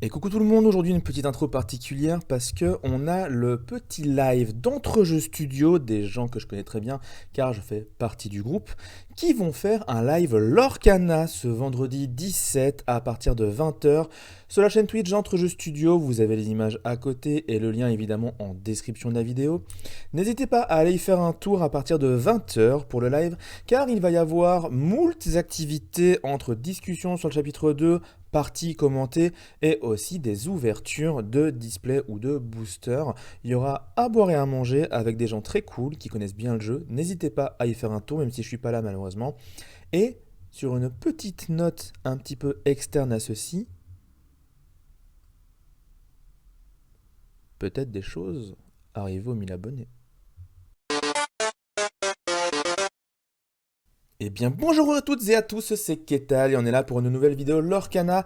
Et coucou tout le monde, aujourd'hui une petite intro particulière parce que on a le petit live d'Entrejeux Studio, des gens que je connais très bien car je fais partie du groupe, qui vont faire un live Lorcana ce vendredi 17 à partir de 20h sur la chaîne Twitch Entrejeux Studio. Vous avez les images à côté et le lien évidemment en description de la vidéo. N'hésitez pas à aller y faire un tour à partir de 20h pour le live car il va y avoir moult activités entre discussions sur le chapitre 2, parties commentées et aussi des ouvertures de display ou de booster. Il y aura à boire et à manger avec des gens très cool qui connaissent bien le jeu. N'hésitez pas à y faire un tour même si je suis pas là malheureusement. Et sur une petite note un petit peu externe à ceci, peut-être des choses arrivent aux 1000 abonnés. Eh bien bonjour à toutes et à tous, c'est Ketal et on est là pour une nouvelle vidéo Lorcana.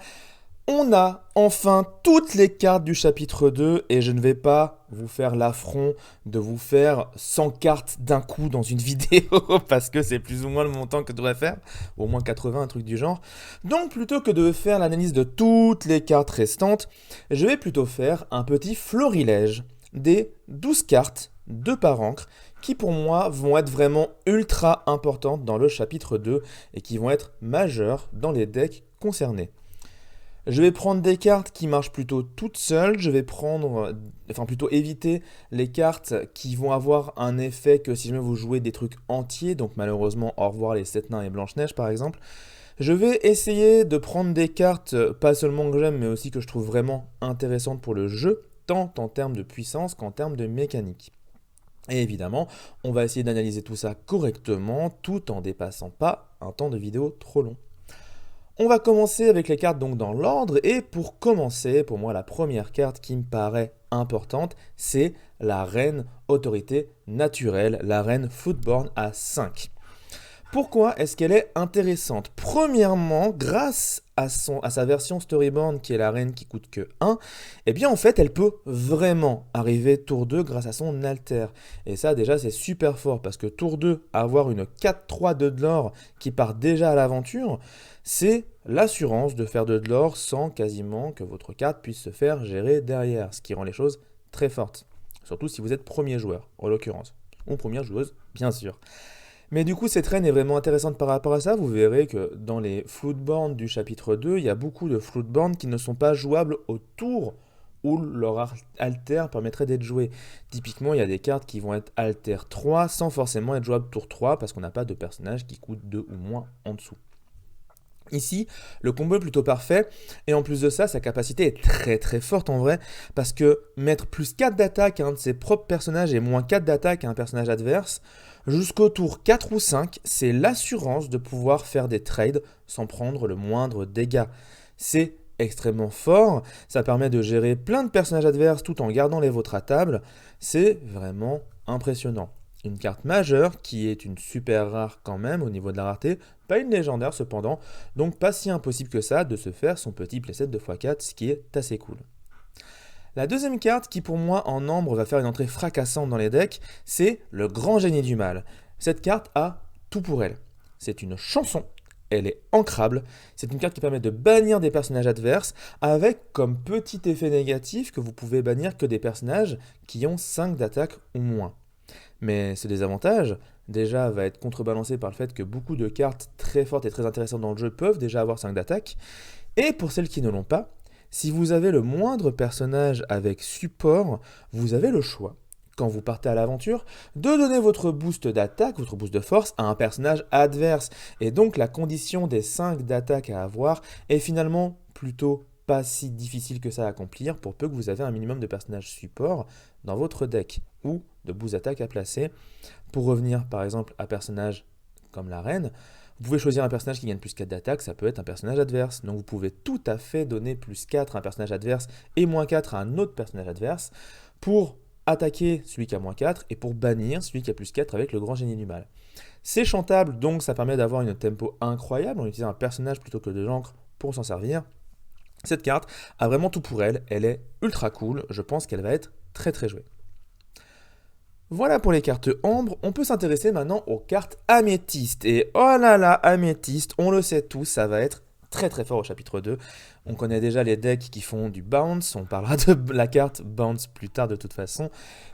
On a enfin toutes les cartes du chapitre 2 et je ne vais pas vous faire l'affront de vous faire 100 cartes d'un coup dans une vidéo parce que c'est plus ou moins le montant que je devrais faire, au moins 80, un truc du genre. Donc plutôt que de faire l'analyse de toutes les cartes restantes, je vais plutôt faire un petit florilège des 12 cartes de par encre qui pour moi vont être vraiment ultra importantes dans le chapitre 2 et qui vont être majeures dans les decks concernés. Je vais prendre des cartes qui marchent plutôt toutes seules, je vais plutôt éviter les cartes qui vont avoir un effet que si jamais vous jouez des trucs entiers, donc malheureusement au revoir les 7 nains et Blanche-Neige par exemple. Je vais essayer de prendre des cartes, pas seulement que j'aime, mais aussi que je trouve vraiment intéressantes pour le jeu, tant en termes de puissance qu'en termes de mécanique. Et évidemment, on va essayer d'analyser tout ça correctement, tout en dépassant pas un temps de vidéo trop long. On va commencer avec les cartes donc dans l'ordre, et pour commencer, pour moi la première carte qui me paraît importante, c'est la reine autorité naturelle, la reine Foodborn à 5. Pourquoi est-ce qu'elle est intéressante? Premièrement, grâce à sa version Storyborn, qui est la reine qui coûte que 1, eh bien en fait elle peut vraiment arriver tour 2 grâce à son alter. Et ça déjà c'est super fort, parce que tour 2, avoir une 4-3 de l'or qui part déjà à l'aventure, c'est l'assurance de faire de l'or sans quasiment que votre carte puisse se faire gérer derrière, ce qui rend les choses très fortes. Surtout si vous êtes premier joueur, en l'occurrence, ou première joueuse, bien sûr. Mais du coup, cette reine est vraiment intéressante par rapport à ça. Vous verrez que dans les Floodborn du chapitre 2, il y a beaucoup de Floodborn qui ne sont pas jouables au tour où leur alter permettrait d'être joué. Typiquement, il y a des cartes qui vont être alter 3 sans forcément être jouables tour 3 parce qu'on n'a pas de personnage qui coûte 2 ou moins en dessous. Ici, le combo est plutôt parfait, et en plus de ça, sa capacité est très très forte en vrai, parce que mettre plus 4 d'attaque à un de ses propres personnages et moins 4 d'attaque à un personnage adverse, jusqu'au tour 4 ou 5, c'est l'assurance de pouvoir faire des trades sans prendre le moindre dégât. C'est extrêmement fort, ça permet de gérer plein de personnages adverses tout en gardant les vôtres à table, c'est vraiment impressionnant. Une carte majeure qui est une super rare quand même au niveau de la rareté, pas une légendaire cependant, donc pas si impossible que ça de se faire son petit playset de x4, ce qui est assez cool. La deuxième carte qui pour moi en ambre va faire une entrée fracassante dans les decks, c'est le Grand Génie du Mal. Cette carte a tout pour elle. C'est une chanson, elle est ancrable, c'est une carte qui permet de bannir des personnages adverses avec comme petit effet négatif que vous pouvez bannir que des personnages qui ont 5 d'attaque ou moins. Mais ce désavantage, déjà, va être contrebalancé par le fait que beaucoup de cartes très fortes et très intéressantes dans le jeu peuvent déjà avoir 5 d'attaque. Et pour celles qui ne l'ont pas, si vous avez le moindre personnage avec support, vous avez le choix, quand vous partez à l'aventure, de donner votre boost d'attaque, votre boost de force, à un personnage adverse. Et donc la condition des 5 d'attaque à avoir est finalement plutôt pas si difficile que ça à accomplir pour peu que vous avez un minimum de personnages support dans votre deck ou de boost d'attaque à placer. Pour revenir par exemple à personnages comme la reine, vous pouvez choisir un personnage qui gagne plus 4 d'attaque, ça peut être un personnage adverse. Donc vous pouvez tout à fait donner plus 4 à un personnage adverse et moins 4 à un autre personnage adverse pour attaquer celui qui a moins 4 et pour bannir celui qui a plus 4 avec le Grand Génie du Mal. C'est chantable, donc ça permet d'avoir une tempo incroyable en utilisant un personnage plutôt que de l'encre pour s'en servir. Cette carte a vraiment tout pour elle, elle est ultra cool, je pense qu'elle va être très très jouée. Voilà pour les cartes ambre, on peut s'intéresser maintenant aux cartes améthystes. Et oh là là, améthyste, on le sait tous, ça va être très très fort au chapitre 2. On connaît déjà les decks qui font du bounce, on parlera de la carte bounce plus tard de toute façon,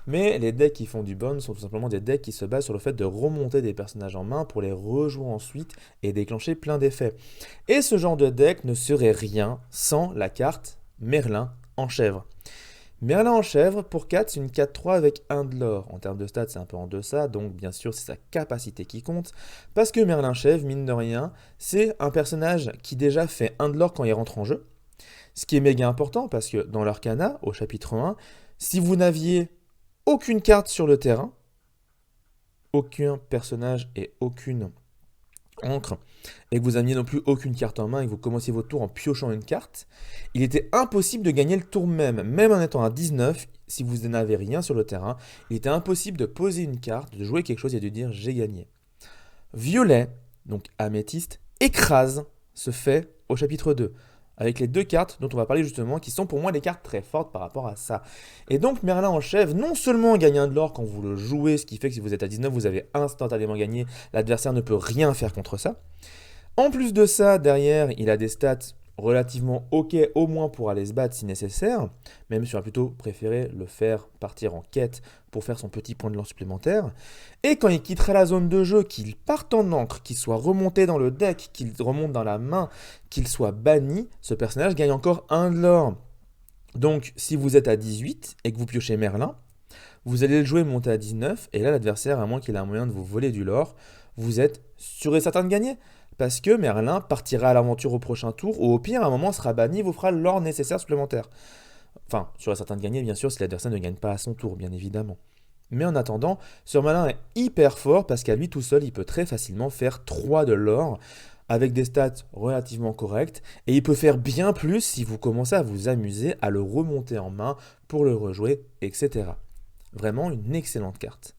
mais les decks qui font du bounce sont tout simplement des decks qui se basent sur le fait de remonter des personnages en main pour les rejouer ensuite et déclencher plein d'effets. Et ce genre de deck ne serait rien sans la carte Merlin en chèvre. Merlin en chèvre, pour 4, c'est une 4-3 avec 1 de l'or. En termes de stats, c'est un peu en deçà, donc bien sûr, c'est sa capacité qui compte. Parce que Merlin chèvre, mine de rien, c'est un personnage qui déjà fait 1 de l'or quand il rentre en jeu. Ce qui est méga important, parce que dans l'Arcana, au chapitre 1, si vous n'aviez aucune carte sur le terrain, aucun personnage et aucune encre, et que vous n'aviez non plus aucune carte en main et que vous commenciez votre tour en piochant une carte, il était impossible de gagner le tour même en étant à 19, si vous n'avez rien sur le terrain, il était impossible de poser une carte, de jouer quelque chose et de dire j'ai gagné. Violet, donc améthyste, écrase ce fait au chapitre 2, avec les 2 cartes dont on va parler justement, qui sont pour moi des cartes très fortes par rapport à ça. Et donc Merlin en chèvre, non seulement gagne 1 de l'or quand vous le jouez, ce qui fait que si vous êtes à 19, vous avez instantanément gagné, l'adversaire ne peut rien faire contre ça. En plus de ça, derrière, il a des stats relativement ok, au moins pour aller se battre si nécessaire, même si on a plutôt préféré le faire partir en quête pour faire son petit point de lance supplémentaire. Et quand il quitterait la zone de jeu, qu'il parte en encre, qu'il soit remonté dans le deck, qu'il remonte dans la main, qu'il soit banni, ce personnage gagne encore 1 de l'or. Donc si vous êtes à 18 et que vous piochez Merlin, vous allez le jouer monter à 19, et là l'adversaire, à moins qu'il ait un moyen de vous voler du lore, vous êtes sûr et certain de gagner. Parce que Merlin partira à l'aventure au prochain tour, ou au pire, à un moment sera banni, vous fera l'or nécessaire supplémentaire. Enfin, sûr et certain de gagner, bien sûr, si l'adversaire ne gagne pas à son tour, bien évidemment. Mais en attendant, ce Merlin est hyper fort parce qu'à lui tout seul, il peut très facilement faire 3 de l'or avec des stats relativement correctes, et il peut faire bien plus si vous commencez à vous amuser à le remonter en main pour le rejouer, etc. Vraiment une excellente carte.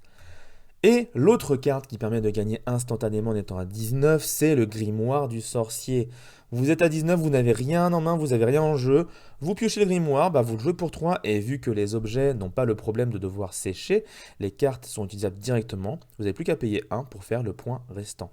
Et l'autre carte qui permet de gagner instantanément en étant à 19, c'est le grimoire du sorcier. Vous êtes à 19, vous n'avez rien en main, vous n'avez rien en jeu, vous piochez le grimoire, vous le jouez pour 3, et vu que les objets n'ont pas le problème de devoir sécher, les cartes sont utilisables directement, vous n'avez plus qu'à payer 1 pour faire le point restant.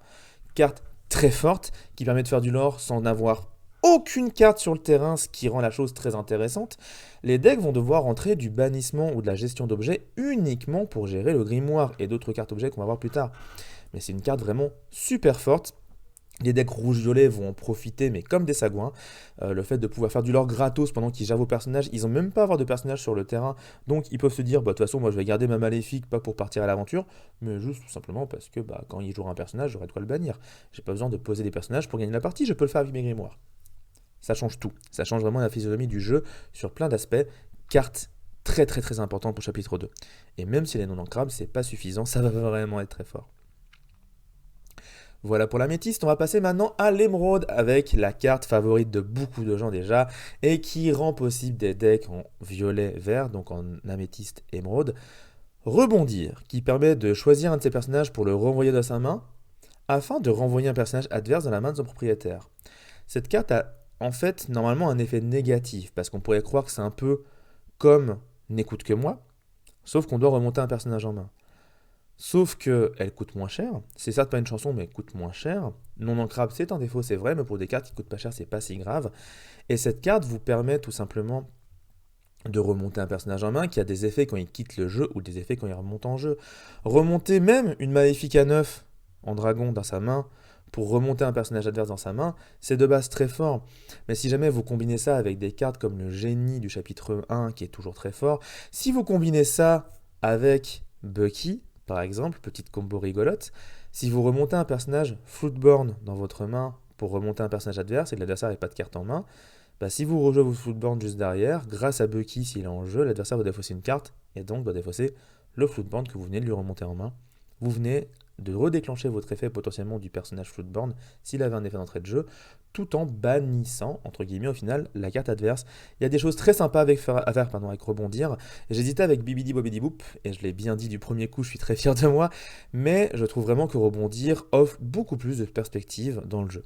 Carte très forte qui permet de faire du lore sans avoir aucune carte sur le terrain, ce qui rend la chose très intéressante. Les decks vont devoir entrer du bannissement ou de la gestion d'objets uniquement pour gérer le grimoire et d'autres cartes objets qu'on va voir plus tard. Mais c'est une carte vraiment super forte. Les decks rouge-violet vont en profiter, mais comme des sagouins. Le fait de pouvoir faire du lore gratos pendant qu'ils gèrent vos personnages, ils n'ont même pas à avoir de personnages sur le terrain, donc ils peuvent se dire, de toute façon, moi je vais garder ma maléfique, pas pour partir à l'aventure, mais juste tout simplement parce que quand ils joueront un personnage, j'aurai de quoi le bannir. J'ai pas besoin de poser des personnages pour gagner la partie, je peux le faire avec mes grimoires. Ça change tout. Ça change vraiment la physionomie du jeu sur plein d'aspects. Carte très très très importante pour chapitre 2. Et même si elle est non ancrable, c'est pas suffisant, ça va vraiment être très fort. Voilà pour l'améthyste, on va passer maintenant à l'émeraude avec la carte favorite de beaucoup de gens déjà et qui rend possible des decks en violet-vert, donc en améthyste émeraude. Rebondir, qui permet de choisir un de ses personnages pour le renvoyer dans sa main afin de renvoyer un personnage adverse dans la main de son propriétaire. Cette carte a en fait normalement un effet négatif parce qu'on pourrait croire que c'est un peu comme N'écoute que moi, sauf qu'on doit remonter un personnage en main. Sauf qu'elle coûte moins cher, c'est certes pas une chanson mais elle coûte moins cher. Non ancrable c'est un défaut, c'est vrai, mais pour des cartes qui coûtent pas cher c'est pas si grave. Et cette carte vous permet tout simplement de remonter un personnage en main qui a des effets quand il quitte le jeu ou des effets quand il remonte en jeu. Remonter même une maléfique à 9 en dragon dans sa main pour remonter un personnage adverse dans sa main, c'est de base très fort. Mais si jamais vous combinez ça avec des cartes comme le génie du chapitre 1 qui est toujours très fort, si vous combinez ça avec Bucky, par exemple, petite combo rigolote, si vous remontez un personnage Floodborn dans votre main pour remonter un personnage adverse et que l'adversaire n'a pas de carte en main, si vous rejouez votre Floodborn juste derrière, grâce à Bucky s'il est en jeu, l'adversaire va défausser une carte et donc doit défausser le Floodborn que vous venez de lui remonter en main. Vous venez de redéclencher votre effet potentiellement du personnage Floodborn s'il avait un effet d'entrée de jeu, tout en bannissant, entre guillemets, au final, la carte adverse. Il y a des choses très sympas à faire avec rebondir. J'hésitais avec Bibidi Bobidi Boop, et je l'ai bien dit du premier coup, je suis très fier de moi, mais je trouve vraiment que rebondir offre beaucoup plus de perspectives dans le jeu.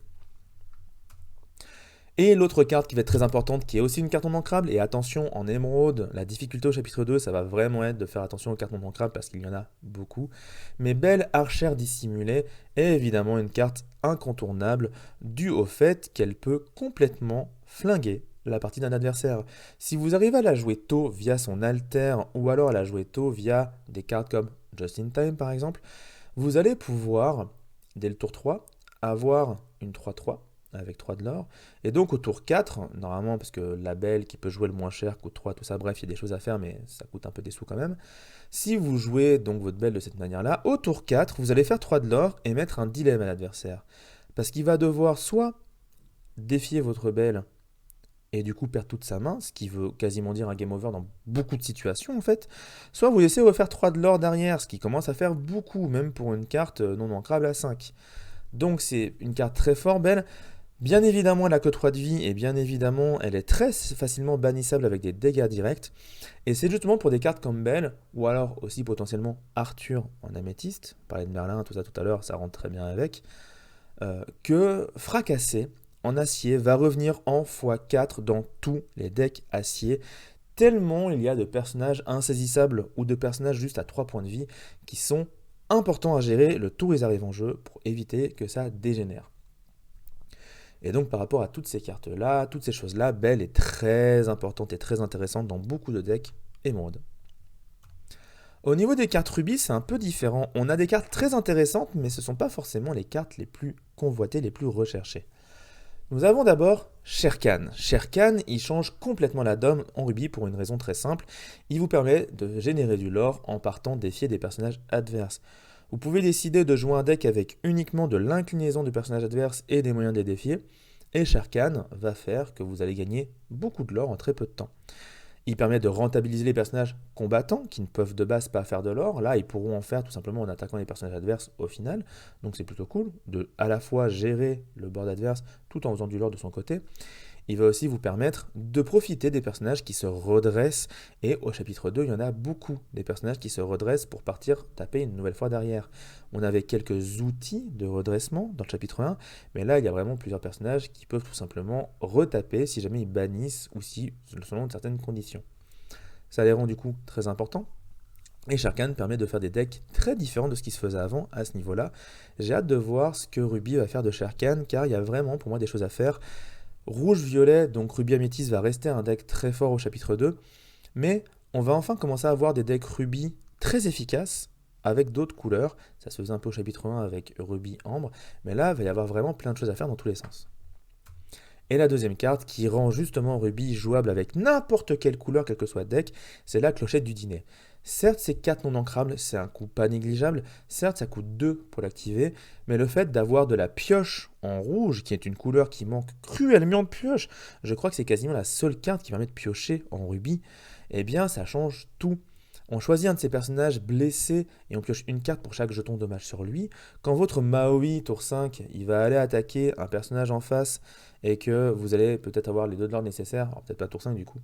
Et l'autre carte qui va être très importante, qui est aussi une carte non ancrable, et attention, en émeraude, la difficulté au chapitre 2, ça va vraiment être de faire attention aux cartes non ancrables parce qu'il y en a beaucoup. Mais Belle Archère dissimulée est évidemment une carte incontournable due au fait qu'elle peut complètement flinguer la partie d'un adversaire. Si vous arrivez à la jouer tôt via son alter ou alors à la jouer tôt via des cartes comme Just in Time par exemple, vous allez pouvoir, dès le tour 3, avoir une 3-3 avec 3 de l'or. Et donc au tour 4, normalement, parce que la belle qui peut jouer le moins cher coûte 3, tout ça, bref, il y a des choses à faire, mais ça coûte un peu des sous quand même. Si vous jouez donc votre belle de cette manière-là, au tour 4, vous allez faire 3 de l'or et mettre un dilemme à l'adversaire. Parce qu'il va devoir soit défier votre belle et du coup perdre toute sa main, ce qui veut quasiment dire un game over dans beaucoup de situations en fait, soit vous laissez refaire 3 de l'or derrière, ce qui commence à faire beaucoup, même pour une carte non ancrable à 5. Donc c'est une carte très fort belle. Bien évidemment, elle n'a que 3 de vie, et bien évidemment, elle est très facilement bannissable avec des dégâts directs. Et c'est justement pour des cartes comme Belle, ou alors aussi potentiellement Arthur en améthyste, on parlait de Merlin, tout ça tout à l'heure, ça rentre très bien avec, que Fracasser en acier va revenir en x4 dans tous les decks acier, tellement il y a de personnages insaisissables ou de personnages juste à 3 points de vie qui sont importants à gérer le tour où ils arrivent en jeu pour éviter que ça dégénère. Et donc par rapport à toutes ces cartes-là, toutes ces choses-là, Belle est très importante et très intéressante dans beaucoup de decks émeraude. Au niveau des cartes rubis, c'est un peu différent. On a des cartes très intéressantes, mais ce ne sont pas forcément les cartes les plus convoitées, les plus recherchées. Nous avons d'abord Shere-Khan. Shere-Khan, il change complètement la donne en rubis pour une raison très simple. Il vous permet de générer du lore en partant défier des personnages adverses. Vous pouvez décider de jouer un deck avec uniquement de l'inclinaison de personnages adverses et des moyens de les défier, et Shere-Khan va faire que vous allez gagner beaucoup de lore en très peu de temps. Il permet de rentabiliser les personnages combattants qui ne peuvent de base pas faire de lore. Là, ils pourront en faire tout simplement en attaquant les personnages adverses au final. Donc c'est plutôt cool de à la fois gérer le board adverse tout en faisant du lore de son côté. Il va aussi vous permettre de profiter des personnages qui se redressent. Et au chapitre 2, il y en a beaucoup des personnages qui se redressent pour partir taper une nouvelle fois derrière. On avait quelques outils de redressement dans le chapitre 1, mais là, il y a vraiment plusieurs personnages qui peuvent tout simplement retaper si jamais ils bannissent ou si, selon certaines conditions. Ça les rend du coup très importants. Et Shere-Khan permet de faire des decks très différents de ce qui se faisait avant à ce niveau-là. J'ai hâte de voir ce que Ruby va faire de Shere-Khan, car il y a vraiment pour moi des choses à faire. Rouge-violet, donc Ruby Améthyste va rester un deck très fort au chapitre 2, mais on va enfin commencer à avoir des decks Ruby très efficaces avec d'autres couleurs. Ça se faisait un peu au chapitre 1 avec Ruby Ambre, mais là, il va y avoir vraiment plein de choses à faire dans tous les sens. Et la deuxième carte qui rend justement Ruby jouable avec n'importe quelle couleur, quel que soit le deck, c'est la clochette du dîner. Certes, c'est 4 non ancrables, c'est un coût pas négligeable. Certes, ça coûte 2 pour l'activer, mais le fait d'avoir de la pioche en rouge, qui est une couleur qui manque cruellement de pioche, je crois que c'est quasiment la seule carte qui permet de piocher en rubis, eh bien ça change tout. On choisit un de ces personnages blessés et on pioche une carte pour chaque jeton dommage sur lui. Quand votre Maui, tour 5, il va aller attaquer un personnage en face et que vous allez peut-être avoir les 2 de l'ordre nécessaires, alors peut-être pas tour 5 du coup,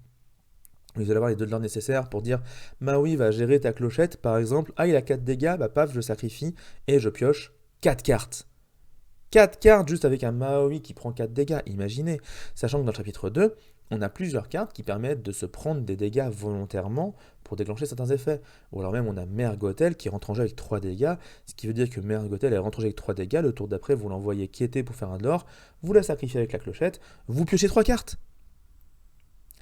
vous allez avoir les 2 de l'ordre nécessaires pour dire Maui va gérer ta clochette, par exemple. Ah, il a 4 dégâts, bah paf, je le sacrifie et je pioche 4 cartes. 4 cartes juste avec un Maui qui prend 4 dégâts, imaginez. Sachant que dans le chapitre 2, on a plusieurs cartes qui permettent de se prendre des dégâts volontairement pour déclencher certains effets. Ou alors même on a Mère Gothel qui rentre en jeu avec 3 dégâts, ce qui veut dire que Mère Gothel elle rentre en jeu avec 3 dégâts, le tour d'après vous l'envoyez quiéter pour faire un de l'or, vous la sacrifiez avec la clochette, vous piochez 3 cartes.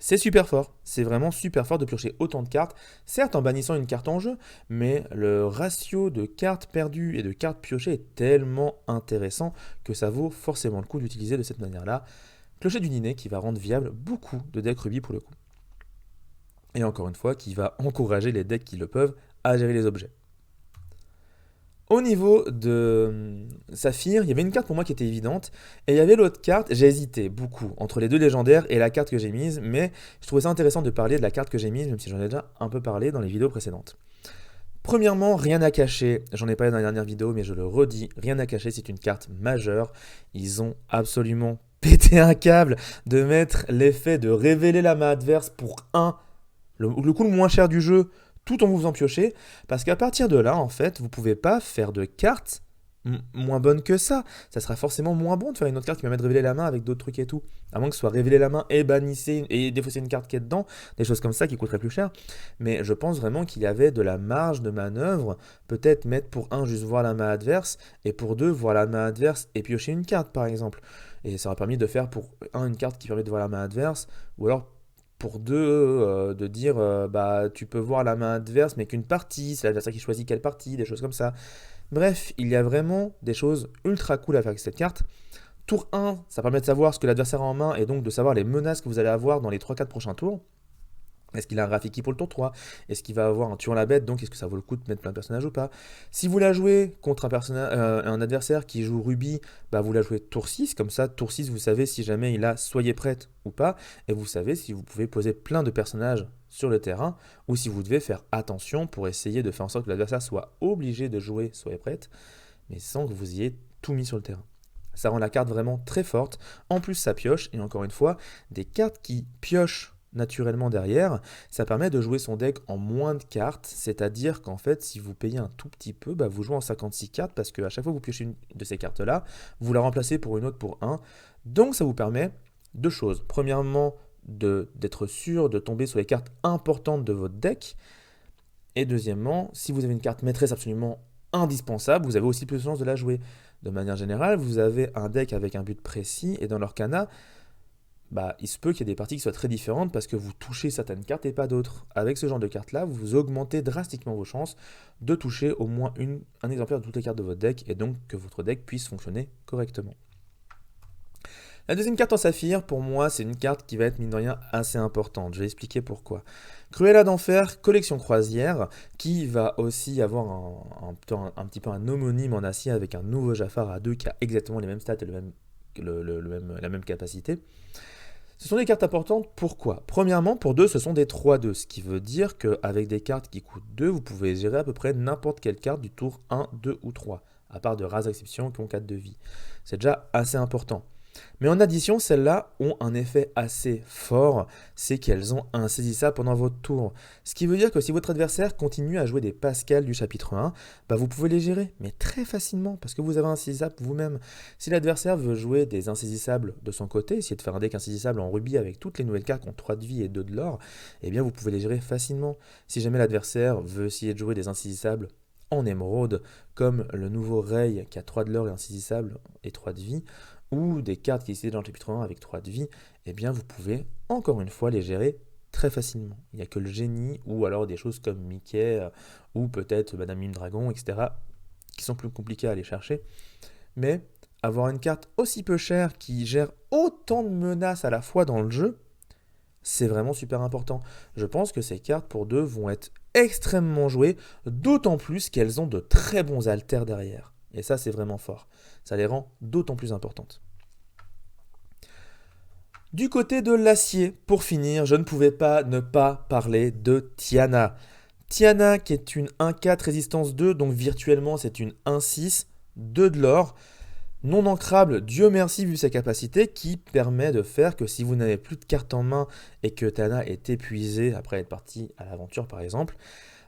C'est super fort, c'est vraiment super fort de piocher autant de cartes, certes en bannissant une carte en jeu, mais le ratio de cartes perdues et de cartes piochées est tellement intéressant que ça vaut forcément le coup d'utiliser de cette manière-là. Clocher du dîner qui va rendre viable beaucoup de decks rubis pour le coup. Et encore une fois, qui va encourager les decks qui le peuvent à gérer les objets. Au niveau de Saphir, il y avait une carte pour moi qui était évidente, et il y avait l'autre carte, j'ai hésité beaucoup entre les 2 légendaires et la carte que j'ai mise, mais je trouvais ça intéressant de parler de la carte que j'ai mise, même si j'en ai déjà un peu parlé dans les vidéos précédentes. Premièrement, rien à cacher, j'en ai parlé dans la dernière vidéo, mais je le redis, rien à cacher, c'est une carte majeure. Ils ont absolument pété un câble de mettre l'effet de révéler la main adverse pour le coût le moins cher du jeu, tout en vous faisant piocher, parce qu'à partir de là, en fait, vous ne pouvez pas faire de cartes moins bonne que ça sera forcément moins bon de faire une autre carte qui permet de révéler la main avec d'autres trucs et tout. À moins que ce soit révéler la main et bannissez et défausser une carte qui est dedans, des choses comme ça qui coûteraient plus cher. Mais je pense vraiment qu'il y avait de la marge de manœuvre, peut-être mettre pour un juste voir la main adverse, et pour deux voir la main adverse et piocher une carte par exemple. Et ça aurait permis de faire pour un une carte qui permet de voir la main adverse, ou alors pour deux, de dire bah tu peux voir la main adverse mais qu'une partie, c'est l'adversaire qui choisit quelle partie, des choses comme ça. Bref, il y a vraiment des choses ultra cool à faire avec cette carte. Tour 1, ça permet de savoir ce que l'adversaire a en main et donc de savoir les menaces que vous allez avoir dans les 3-4 prochains tours. Est-ce qu'il a un Rafiki pour le tour 3? Est-ce qu'il va avoir un tuant la bête? Donc est-ce que ça vaut le coup de mettre plein de personnages ou pas? Si vous la jouez contre un adversaire qui joue Ruby, bah vous la jouez tour 6. Comme ça, tour 6, vous savez si jamais il a soyez prête ou pas. Et vous savez si vous pouvez poser plein de personnages sur le terrain ou si vous devez faire attention pour essayer de faire en sorte que l'adversaire soit obligé de jouer soyez prête, mais sans que vous ayez tout mis sur le terrain. Ça rend la carte vraiment très forte. En plus, ça pioche. Et encore une fois, des cartes qui piochent naturellement derrière, ça permet de jouer son deck en moins de cartes, c'est-à-dire qu'en fait, si vous payez un tout petit peu, bah, vous jouez en 56 cartes, parce qu'à chaque fois que vous piochez une de ces cartes-là, vous la remplacez pour une autre pour 1. Donc ça vous permet deux choses. Premièrement, d'être sûr de tomber sur les cartes importantes de votre deck, et deuxièmement, si vous avez une carte maîtresse absolument indispensable, vous avez aussi plus de chances de la jouer. De manière générale, vous avez un deck avec un but précis, et dans l'Orcana, bah, il se peut qu'il y ait des parties qui soient très différentes parce que vous touchez certaines cartes et pas d'autres. Avec ce genre de cartes-là, vous augmentez drastiquement vos chances de toucher au moins un exemplaire de toutes les cartes de votre deck et donc que votre deck puisse fonctionner correctement. La deuxième carte en saphir, pour moi, c'est une carte qui va être, mine de rien, assez importante. Je vais expliquer pourquoi. Cruella d'Enfer, collection croisière, qui va aussi avoir un petit peu un homonyme en acier avec un nouveau Jafar à 2 qui a exactement les mêmes stats et la même capacité. Ce sont des cartes importantes, pourquoi? Premièrement, pour 2, ce sont des 3-2, ce qui veut dire qu'avec des cartes qui coûtent 2, vous pouvez gérer à peu près n'importe quelle carte du tour 1, 2 ou 3, à part de rares exceptions qui ont 4 de vie. C'est déjà assez important. Mais en addition, celles-là ont un effet assez fort, c'est qu'elles ont insaisissable pendant votre tour. Ce qui veut dire que si votre adversaire continue à jouer des Pascal du chapitre 1, bah vous pouvez les gérer, mais très facilement, parce que vous avez un insaisissable vous-même. Si l'adversaire veut jouer des insaisissables de son côté, essayer de faire un deck insaisissable en rubis avec toutes les nouvelles cartes qui ont 3 de vie et 2 de l'or, eh bien vous pouvez les gérer facilement. Si jamais l'adversaire veut essayer de jouer des insaisissables en émeraude, comme le nouveau Ray qui a 3 de l'or et insaisissable et 3 de vie, ou des cartes qui existaient dans le chapitre 1 avec 3 de vie, eh bien vous pouvez encore une fois les gérer très facilement. Il n'y a que le génie, ou alors des choses comme Mickey, ou peut-être Madame Mime Dragon, etc., qui sont plus compliquées à aller chercher. Mais avoir une carte aussi peu chère qui gère autant de menaces à la fois dans le jeu, c'est vraiment super important. Je pense que ces cartes pour 2 vont être extrêmement jouées, d'autant plus qu'elles ont de très bons alters derrière. Et ça, c'est vraiment fort. Ça les rend d'autant plus importantes. Du côté de l'acier, pour finir, je ne pouvais pas ne pas parler de Tiana. Tiana qui est une 1-4 résistance 2, donc virtuellement c'est une 1-6, 2 de l'or, non ancrable, Dieu merci vu sa capacité, qui permet de faire que si vous n'avez plus de cartes en main et que Tiana est épuisée après être parti à l'aventure par exemple,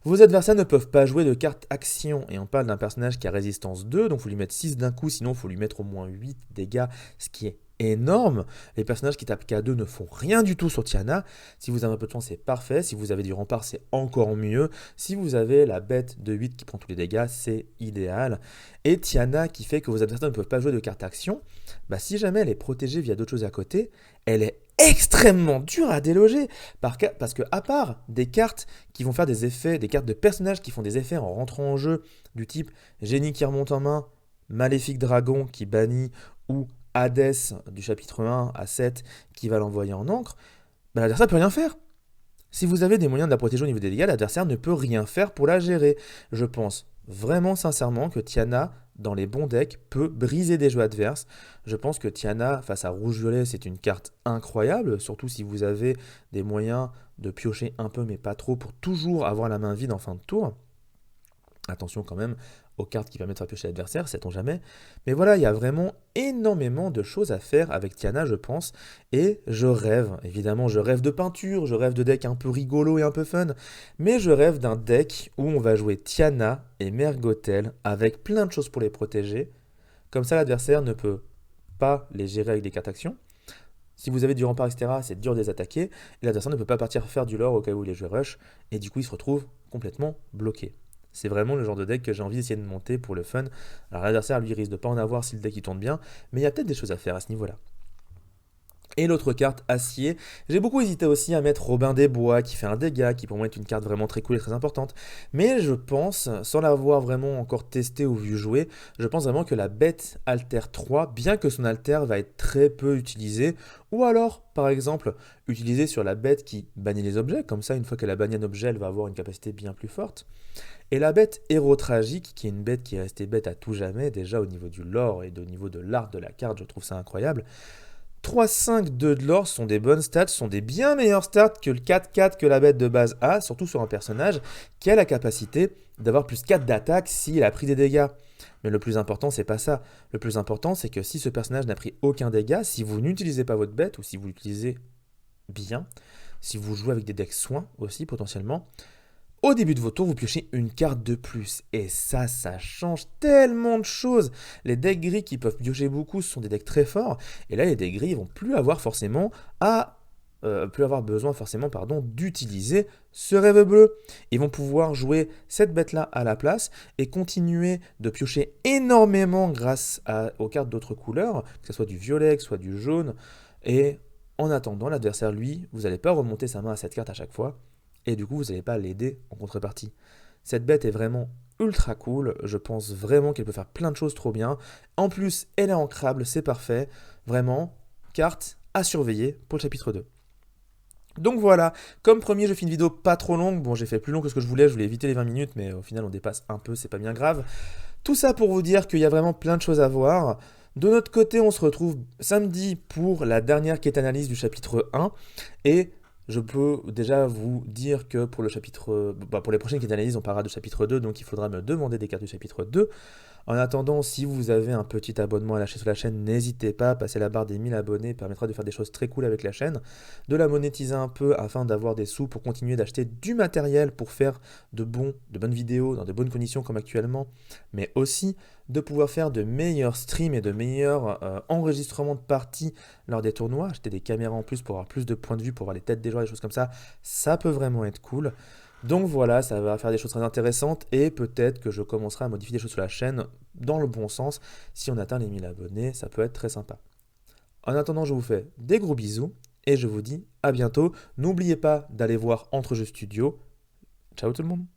vos adversaires ne peuvent pas jouer de carte action, et on parle d'un personnage qui a résistance 2, donc il faut lui mettre 6 d'un coup, sinon il faut lui mettre au moins 8 dégâts, ce qui est énorme. Les personnages qui tapent K2 ne font rien du tout sur Tiana. Si vous avez un peu de chance, c'est parfait. Si vous avez du rempart, c'est encore mieux. Si vous avez la bête de 8 qui prend tous les dégâts, c'est idéal. Et Tiana qui fait que vos adversaires ne peuvent pas jouer de carte action, bah si jamais elle est protégée via d'autres choses à côté, elle est extrêmement dure à déloger parce que à part des cartes qui vont faire des effets, des cartes de personnages qui font des effets en rentrant en jeu du type génie qui remonte en main, maléfique dragon qui bannit ou Hadès du chapitre 1 à 7 qui va l'envoyer en encre, bah, l'adversaire ne peut rien faire. Si vous avez des moyens de la protéger au niveau des dégâts, l'adversaire ne peut rien faire pour la gérer. Je pense vraiment sincèrement que Tiana, dans les bons decks, peut briser des jeux adverses. Je pense que Tiana, face à Rouge-Violet, c'est une carte incroyable, surtout si vous avez des moyens de piocher un peu mais pas trop pour toujours avoir la main vide en fin de tour. Attention quand même aux cartes qui permettent de faire piocher l'adversaire, sait-on jamais. Mais voilà, il y a vraiment énormément de choses à faire avec Tiana, je pense. Et je rêve, évidemment, je rêve de peinture, je rêve de decks un peu rigolo et un peu fun. Mais je rêve d'un deck où on va jouer Tiana et Mergotel avec plein de choses pour les protéger. Comme ça, l'adversaire ne peut pas les gérer avec des cartes actions. Si vous avez du rempart, etc., c'est dur de les attaquer. Et l'adversaire ne peut pas partir faire du lore au cas où il est joué rush. Et du coup, il se retrouve complètement bloqué. C'est vraiment le genre de deck que j'ai envie d'essayer de monter pour le fun. Alors l'adversaire, lui, risque de pas en avoir si le deck il tourne bien, mais il y a peut-être des choses à faire à ce niveau-là. Et l'autre carte, Acier. J'ai beaucoup hésité aussi à mettre Robin des Bois, qui fait un dégât, qui pour moi est une carte vraiment très cool et très importante. Mais je pense, sans l'avoir vraiment encore testé ou vu jouer, je pense vraiment que la bête Alter 3, bien que son alter va être très peu utilisé, ou alors, par exemple, utilisé sur la bête qui bannit les objets, comme ça, une fois qu'elle a banni un objet, elle va avoir une capacité bien plus forte. Et la bête Héros Tragique, qui est une bête qui est restée bête à tout jamais, déjà au niveau du lore et au niveau de l'art de la carte, je trouve ça incroyable. 3, 5, 2 de l'or sont des bonnes stats, sont des bien meilleures stats que le 4-4 que la bête de base a, surtout sur un personnage qui a la capacité d'avoir plus 4 d'attaque s'il a pris des dégâts. Mais le plus important, c'est pas ça. Le plus important, c'est que si ce personnage n'a pris aucun dégât, si vous n'utilisez pas votre bête ou si vous l'utilisez bien, si vous jouez avec des decks soins aussi potentiellement, au début de vos tours, vous piochez une carte de plus. Et ça change tellement de choses. Les decks gris qui peuvent piocher beaucoup, ce sont des decks très forts. Et là, les decks gris, ils vont plus avoir forcément d'utiliser ce rêve bleu. Ils vont pouvoir jouer cette bête-là à la place et continuer de piocher énormément grâce aux cartes d'autres couleurs, que ce soit du violet, que ce soit du jaune. Et en attendant, l'adversaire, lui, vous n'allez pas remonter sa main à cette carte à chaque fois. Et du coup, vous n'allez pas l'aider en contrepartie. Cette bête est vraiment ultra cool. Je pense vraiment qu'elle peut faire plein de choses trop bien. En plus, elle est ancrable, c'est parfait. Vraiment, carte à surveiller pour le chapitre 2. Donc voilà, comme premier, je fais une vidéo pas trop longue. Bon, j'ai fait plus long que ce que je voulais éviter les 20 minutes, mais au final, on dépasse un peu, c'est pas bien grave. Tout ça pour vous dire qu'il y a vraiment plein de choses à voir. De notre côté, on se retrouve samedi pour la dernière quête analyse du chapitre 1. Et je peux déjà vous dire que pour pour les prochaines quêtes d'analyse, on parlera de chapitre 2, donc il faudra me demander des cartes du chapitre 2. En attendant, si vous avez un petit abonnement à lâcher sur la chaîne, n'hésitez pas, passer la barre des 1000 abonnés permettra de faire des choses très cool avec la chaîne, de la monétiser un peu afin d'avoir des sous pour continuer d'acheter du matériel pour faire de bonnes vidéos dans de bonnes conditions comme actuellement, mais aussi de pouvoir faire de meilleurs streams et de meilleurs enregistrements de parties lors des tournois, acheter des caméras en plus pour avoir plus de points de vue, pour voir les têtes des joueurs, des choses comme ça peut vraiment être cool. Donc voilà, ça va faire des choses très intéressantes et peut-être que je commencerai à modifier des choses sur la chaîne dans le bon sens. Si on atteint les 1000 abonnés, ça peut être très sympa. En attendant, je vous fais des gros bisous et je vous dis à bientôt. N'oubliez pas d'aller voir Entre Jeux Studio. Ciao tout le monde!